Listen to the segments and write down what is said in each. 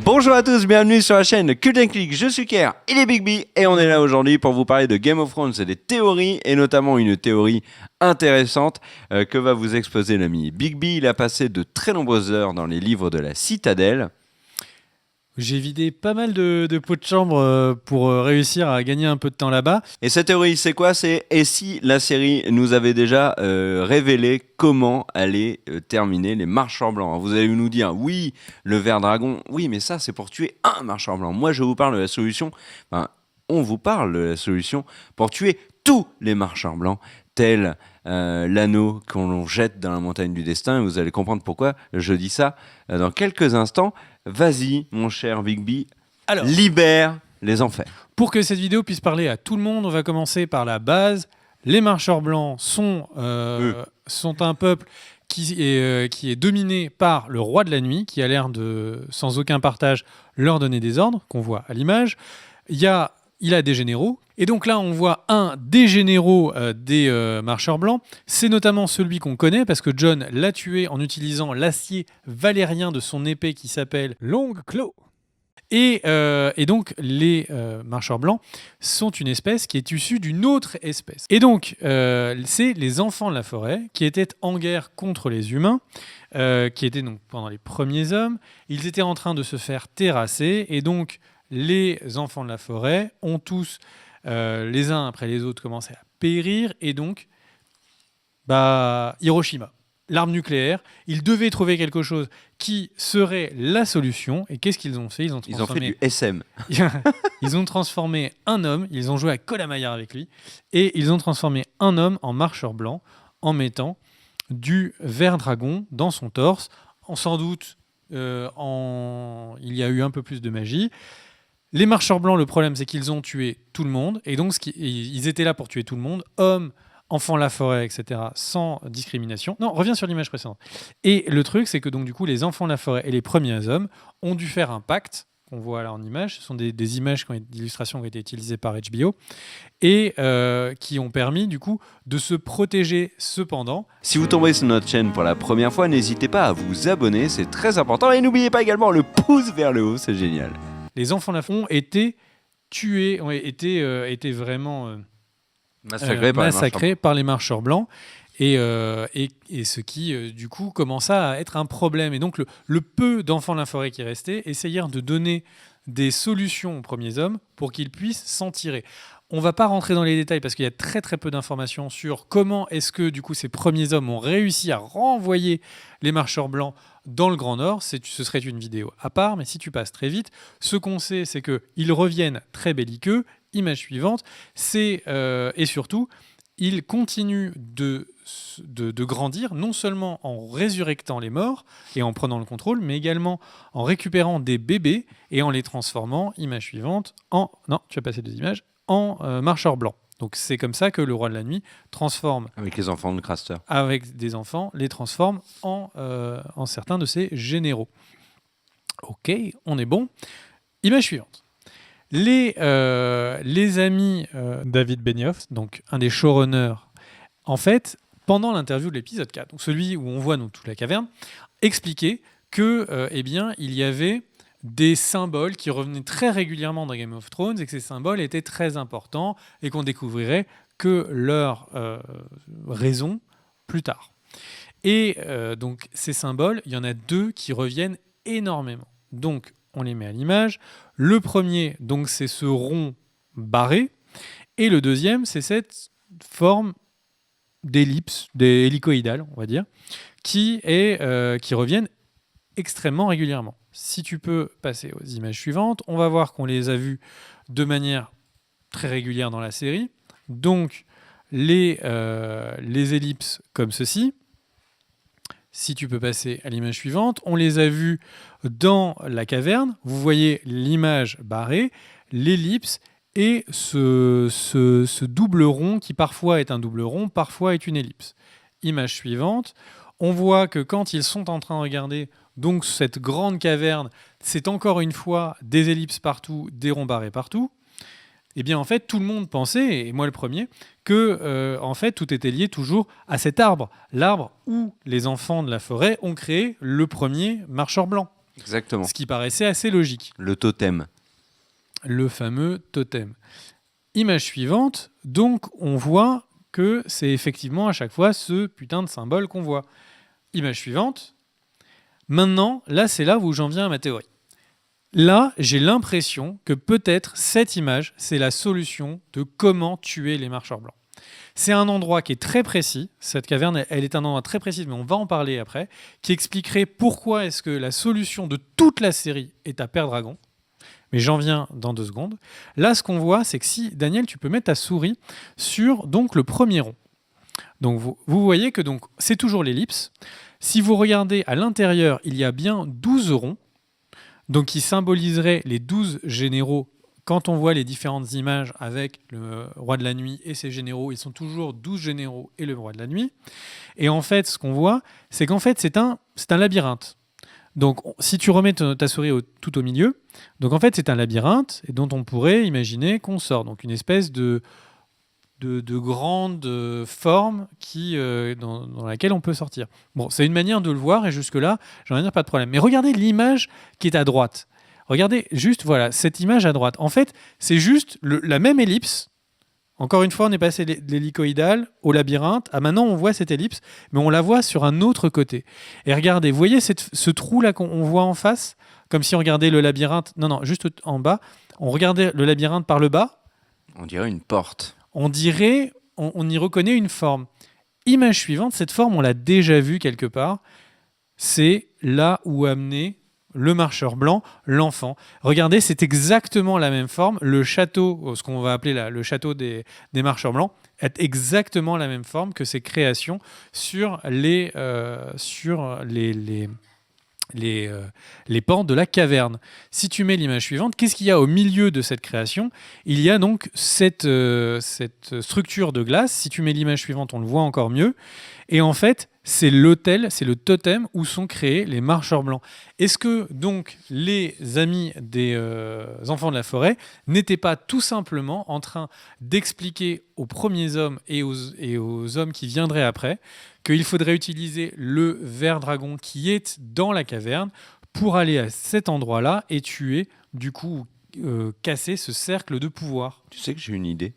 Bonjour à tous, bienvenue sur la chaîne Cult & Click, je suis Kerr, il est Big B et on est là aujourd'hui pour vous parler de Game of Thrones et des théories et notamment une théorie intéressante que va vous exposer l'ami Big B. Il a passé de très nombreuses heures dans les livres de la Citadelle. J'ai vidé pas mal de pots de chambre pour réussir à gagner un peu de temps là-bas. Et cette théorie, c'est quoi? C'est et si la série nous avait déjà révélé comment allait terminer les marcheurs blancs. Vous allez nous dire, oui, le ver dragon, oui, mais ça, c'est pour tuer un marcheur blanc. Moi, je vous parle de la solution, on vous parle de la solution pour tuer tous les marcheurs blancs, tel l'anneau qu'on jette dans la montagne du destin. Et vous allez comprendre pourquoi je dis ça dans quelques instants. Vas-y, mon cher Big B, alors, libère les enfers. Pour que cette vidéo puisse parler à tout le monde, on va commencer par la base. Les marcheurs blancs sont un peuple qui est dominé par le roi de la nuit, qui a l'air de, sans aucun partage, leur donner des ordres, qu'on voit à l'image. Il a des généraux. Et donc là, on voit un des généraux des marcheurs blancs. C'est notamment celui qu'on connaît, parce que Jon l'a tué en utilisant l'acier valérien de son épée qui s'appelle Longclaw. Et donc, les marcheurs blancs sont une espèce qui est issue d'une autre espèce. Et donc, c'est les enfants de la forêt qui étaient en guerre contre les humains, qui étaient donc pendant les premiers hommes. Ils étaient en train de se faire terrasser, et donc les enfants de la forêt ont tous, les uns après les autres, commencé à périr, et donc, Hiroshima. L'arme nucléaire, ils devaient trouver quelque chose qui serait la solution. Et qu'est-ce qu'ils ont fait? Ils ont fait du SM. Ils ont transformé un homme, ils ont joué à Colamaillard avec lui, et ils ont transformé un homme en marcheur blanc en mettant du ver dragon dans son torse. Sans doute, il y a eu un peu plus de magie. Les marcheurs blancs, le problème, c'est qu'ils ont tué tout le monde. Et donc, ils étaient là pour tuer tout le monde. Hommes, enfants de la forêt, etc., sans discrimination. Non, reviens sur l'image précédente. Et le truc, c'est que donc du coup, les enfants de la forêt et les premiers hommes ont dû faire un pacte, qu'on voit là en image. Ce sont des images d'illustrations qui ont été utilisées par HBO, et qui ont permis du coup de se protéger cependant. Si vous tombez sur notre chaîne pour la première fois, n'hésitez pas à vous abonner, c'est très important. Et n'oubliez pas également le pouce vers le haut, c'est génial. Les enfants de la forêt ont été tués, ont été vraiment... massacrés par les marcheurs blancs, et ce qui du coup commença à être un problème. Et donc le peu d'enfants de la forêt qui restaient essayèrent de donner des solutions aux premiers hommes pour qu'ils puissent s'en tirer. On ne va pas rentrer dans les détails parce qu'il y a très très peu d'informations sur comment est-ce que du coup ces premiers hommes ont réussi à renvoyer les marcheurs blancs dans le Grand Nord. Ce serait une vidéo à part, mais si tu passes très vite, ce qu'on sait, c'est qu'ils reviennent très belliqueux. Image suivante, et surtout, ils continuent de grandir, non seulement en résurrectant les morts et en prenant le contrôle, mais également en récupérant des bébés et en les transformant, image suivante, en marcheurs blancs. Donc c'est comme ça que le roi de la nuit transforme... Avec les enfants de Craster. Avec des enfants, les transforme en certains de ses généraux. Ok, on est bon. Image suivante. Les amis David Benioff, donc un des showrunners, en fait, pendant l'interview de l'épisode 4, donc celui où on voit donc toute la caverne, expliquait que, il y avait des symboles qui revenaient très régulièrement dans Game of Thrones et que ces symboles étaient très importants et qu'on découvrirait que leur raison plus tard. Et donc ces symboles, il y en a deux qui reviennent énormément. Donc on les met à l'image. Le premier, donc, c'est ce rond barré, et le deuxième, c'est cette forme d'ellipse, hélicoïdale, on va dire, qui reviennent extrêmement régulièrement. Si tu peux passer aux images suivantes, on va voir qu'on les a vues de manière très régulière dans la série. Donc, les ellipses comme ceci. Si tu peux passer à l'image suivante, on les a vus dans la caverne. Vous voyez l'image barrée, l'ellipse et ce double rond qui parfois est un double rond, parfois est une ellipse. Image suivante, on voit que quand ils sont en train de regarder donc cette grande caverne, c'est encore une fois des ellipses partout, des ronds barrés partout. Eh bien, en fait, tout le monde pensait, et moi le premier, que en fait, tout était lié toujours à cet arbre. L'arbre où les enfants de la forêt ont créé le premier marcheur blanc. Exactement. Ce qui paraissait assez logique. Le totem. Le fameux totem. Image suivante, donc on voit que c'est effectivement à chaque fois ce putain de symbole qu'on voit. Image suivante. Maintenant, là, c'est là où j'en viens à ma théorie. Là, j'ai l'impression que peut-être cette image, c'est la solution de comment tuer les marcheurs blancs. C'est un endroit qui est très précis. Cette caverne, elle est un endroit très précis, mais on va en parler après, qui expliquerait pourquoi est-ce que la solution de toute la série est à Père Dragon. Mais j'en viens dans 2 secondes. Là, ce qu'on voit, c'est que si, Daniel, tu peux mettre ta souris sur donc, le premier rond. Donc, vous voyez que donc, c'est toujours l'ellipse. Si vous regardez à l'intérieur, il y a bien 12 ronds, donc qui symboliseraient les 12 généraux. Quand on voit les différentes images avec le roi de la nuit et ses généraux, ils sont toujours 12 généraux et le roi de la nuit. Et en fait, ce qu'on voit, c'est qu'en fait, c'est un labyrinthe. Donc, si tu remets ta souris tout au milieu, donc en fait, c'est un labyrinthe et dont on pourrait imaginer qu'on sort. Donc, une espèce de grande forme dans laquelle on peut sortir. Bon, c'est une manière de le voir et jusque-là, j'en ai dire pas de problème. Mais regardez l'image qui est à droite. Regardez juste, voilà, cette image à droite. En fait, c'est juste la même ellipse. Encore une fois, on est passé de l'hélicoïdal au labyrinthe. Ah, maintenant, on voit cette ellipse, mais on la voit sur un autre côté. Et regardez, vous voyez ce trou-là qu'on voit en face, comme si on regardait le labyrinthe. Non, juste en bas. On regardait le labyrinthe par le bas. On dirait une porte. On dirait, on y reconnaît une forme. Image suivante, cette forme, on l'a déjà vue quelque part. C'est là où amener le marcheur blanc, l'enfant. Regardez, c'est exactement la même forme. Le château, ce qu'on va appeler le château des marcheurs blancs, est exactement la même forme que ces créations sur les pans de la caverne. Si tu mets l'image suivante, qu'est-ce qu'il y a au milieu de cette création ? Il y a donc cette structure de glace. Si tu mets l'image suivante, on le voit encore mieux. Et en fait, c'est l'autel, c'est le totem où sont créés les marcheurs blancs. Est-ce que donc les amis des enfants de la forêt n'étaient pas tout simplement en train d'expliquer aux premiers hommes et aux hommes qui viendraient après qu'il faudrait utiliser le ver dragon qui est dans la caverne pour aller à cet endroit-là et tuer, du coup, casser ce cercle de pouvoir? Tu sais que j'ai une idée.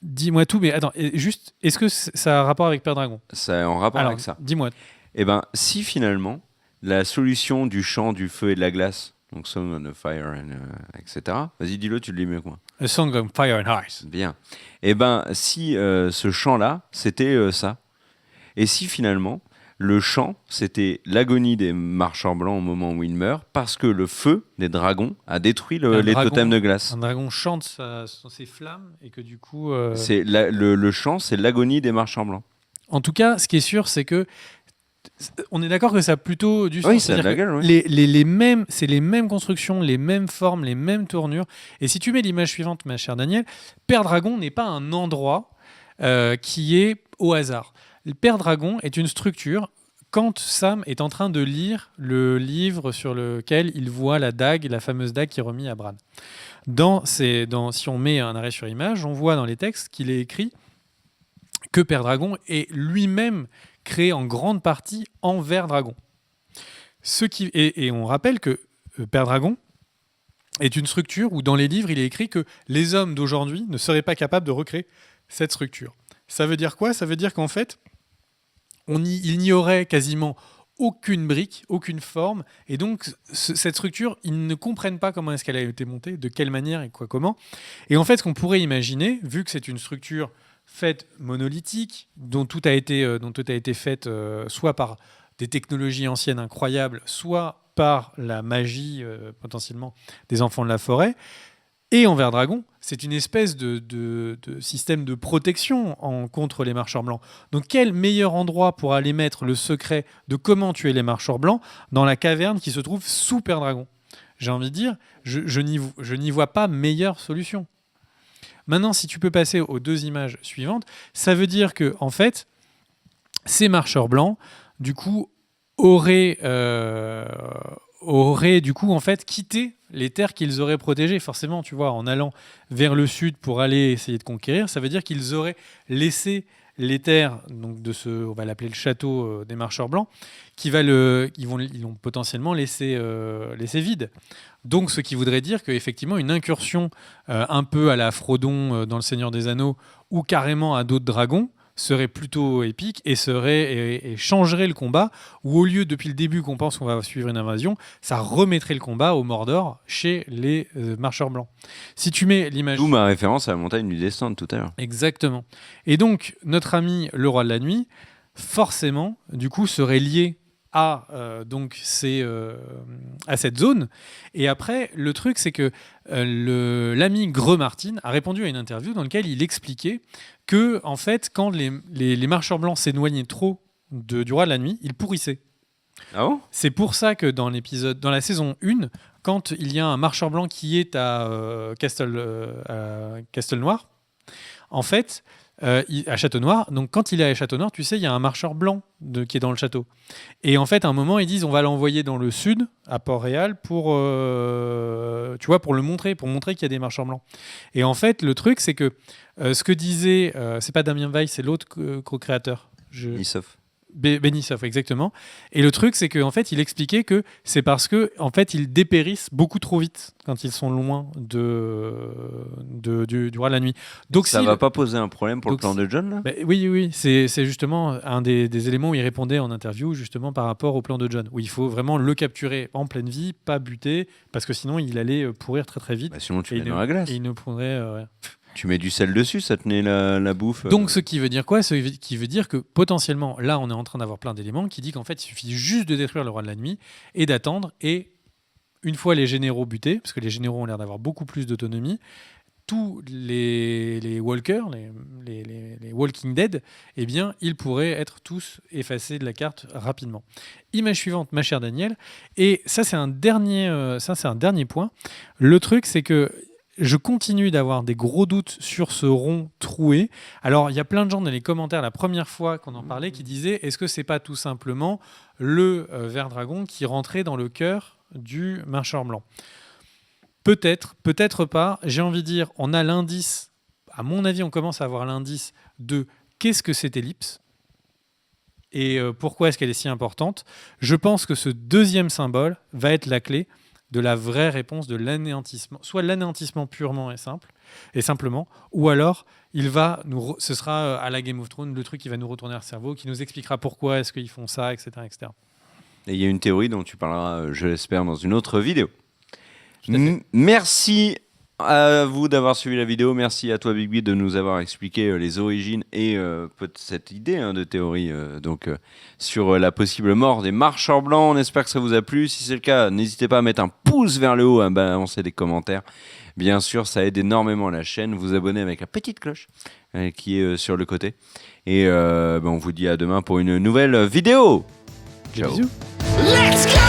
Dis-moi tout, mais attends, juste, est-ce que ça a un rapport avec Père Dragon ? Ça a un rapport avec ça. Dis-moi. Eh ben, si finalement, la solution du chant du feu et de la glace, donc Song on the Fire, etc. Vas-y, dis-le, tu le lis mieux que moi. A Song of Fire and Ice. Bien. Eh ben, si ce chant-là, c'était ça. Et si finalement, le chant, c'était l'agonie des marcheurs blancs au moment où ils meurent, parce que le feu des dragons a détruit les totems de glace. Un dragon chante ses flammes et que du coup... C'est le chant, c'est l'agonie des marcheurs blancs. En tout cas, ce qui est sûr, c'est que on est d'accord que ça a plutôt du sens. Oui, ça a de la gueule, oui. C'est les mêmes constructions, les mêmes formes, les mêmes tournures. Et si tu mets l'image suivante, ma chère Daniel, Père Dragon n'est pas un endroit qui est au hasard. Le Père Dragon est une structure. Quand Sam est en train de lire le livre sur lequel il voit la dague, la fameuse dague qui est remise à Bran. Si on met un arrêt sur image, on voit dans les textes qu'il est écrit que Père Dragon est lui-même créé en grande partie en ver dragon. Et on rappelle que Père Dragon est une structure où dans les livres, il est écrit que les hommes d'aujourd'hui ne seraient pas capables de recréer cette structure. Ça veut dire quoi ? Ça veut dire qu'en fait, il n'y aurait quasiment aucune brique, aucune forme, et donc cette structure, ils ne comprennent pas comment est-ce qu'elle a été montée, de quelle manière et quoi, comment. Et en fait, ce qu'on pourrait imaginer, vu que c'est une structure faite monolithique, dont tout a été fait soit par des technologies anciennes incroyables, soit par la magie potentiellement des enfants de la forêt, et en ver dragon, c'est une espèce de système de protection contre les marcheurs blancs. Donc quel meilleur endroit pour aller mettre le secret de comment tuer les marcheurs blancs dans la caverne qui se trouve sous Père Dragon ? J'ai envie de dire, je n'y vois pas meilleure solution. Maintenant, si tu peux passer aux 2 images suivantes, ça veut dire que en fait, ces marcheurs blancs, du coup, auraient du coup en fait quitté les terres qu'ils auraient protégées. Forcément, tu vois, en allant vers le sud pour aller essayer de conquérir, ça veut dire qu'ils auraient laissé les terres donc de on va l'appeler le château des marcheurs blancs, ils vont potentiellement laisser vide. Donc, ce qui voudrait dire qu'effectivement, une incursion un peu à la Frodon dans Le Seigneur des Anneaux ou carrément à d'autres dragons serait plutôt épique et changerait le combat, où au lieu depuis le début qu'on pense qu'on va suivre une invasion, ça remettrait le combat au Mordor chez les marcheurs blancs. Si tu mets l'image... D'où ma référence à la montagne du destin tout à l'heure. Exactement. Et donc, notre ami le roi de la nuit, forcément, du coup, serait lié à cette zone. Et après, le truc, c'est que l'ami Greux Martin a répondu à une interview dans laquelle il expliquait que, en fait, quand les marcheurs blancs s'éloignaient trop du roi de la nuit, ils pourrissaient. Ah bon ? C'est pour ça que dans la saison 1, quand il y a un marcheur blanc qui est à Castle Noir, en fait, à Château Noir, donc quand il est à Château Noir, tu sais, il y a un marcheur blanc qui est dans le château. Et en fait, à un moment, ils disent on va l'envoyer dans le sud, à Port-Réal, pour le montrer, qu'il y a des marcheurs blancs. Et en fait, le truc, c'est que ce que disait, c'est pas Damien Weiss, c'est l'autre co-créateur. Nissoff. Benioff, exactement. Et le truc, c'est qu'en fait, il expliquait que c'est parce que en fait, ils dépérissent beaucoup trop vite quand ils sont loin du roi de la nuit. Donc, ça va pas poser un problème pour le plan de Jon là ? Oui. C'est justement un des éléments où il répondait en interview, justement par rapport au plan de Jon, où il faut vraiment le capturer en pleine vie, pas buter, parce que sinon, il allait pourrir très très vite. Sinon, tu mets dans la glace. Et il ne prendrait rien. Tu mets du sel dessus, ça tenait la bouffe. Donc, ce qui veut dire quoi ? Ce qui veut dire que potentiellement, là, on est en train d'avoir plein d'éléments qui disent qu'en fait, il suffit juste de détruire le roi de la nuit et d'attendre. Et une fois les généraux butés, parce que les généraux ont l'air d'avoir beaucoup plus d'autonomie, tous les walkers, les Walking Dead, eh bien, ils pourraient être tous effacés de la carte rapidement. Image suivante, ma chère Danielle. Et ça, c'est un dernier point. Le truc, c'est que je continue d'avoir des gros doutes sur ce rond troué. Alors, il y a plein de gens dans les commentaires, la première fois qu'on en parlait, qui disaient est-ce que c'est pas tout simplement le ver dragon qui rentrait dans le cœur du marcheur blanc ? Peut-être, peut-être pas. J'ai envie de dire, on a l'indice, à mon avis, on commence à avoir l'indice de qu'est-ce que cette ellipse et pourquoi est-ce qu'elle est si importante. Je pense que ce deuxième symbole va être la clé de la vraie réponse de l'anéantissement, soit l'anéantissement purement et simplement, ou alors ce sera à la Game of Thrones le truc qui va nous retourner le cerveau, qui nous expliquera pourquoi est-ce qu'ils font ça, etc. Et il y a une théorie dont tu parleras, je l'espère, dans une autre vidéo. Merci à vous d'avoir suivi la vidéo. Merci à toi, Big B, de nous avoir expliqué les origines et cette idée de théorie sur la possible mort des marcheurs blancs. On espère que ça vous a plu. Si c'est le cas, n'hésitez pas à mettre un pouce vers le haut, à balancer des commentaires. Bien sûr, ça aide énormément la chaîne. Vous abonnez avec la petite cloche qui est sur le côté. Et on vous dit à demain pour une nouvelle vidéo. Ciao. Bisous. Let's go!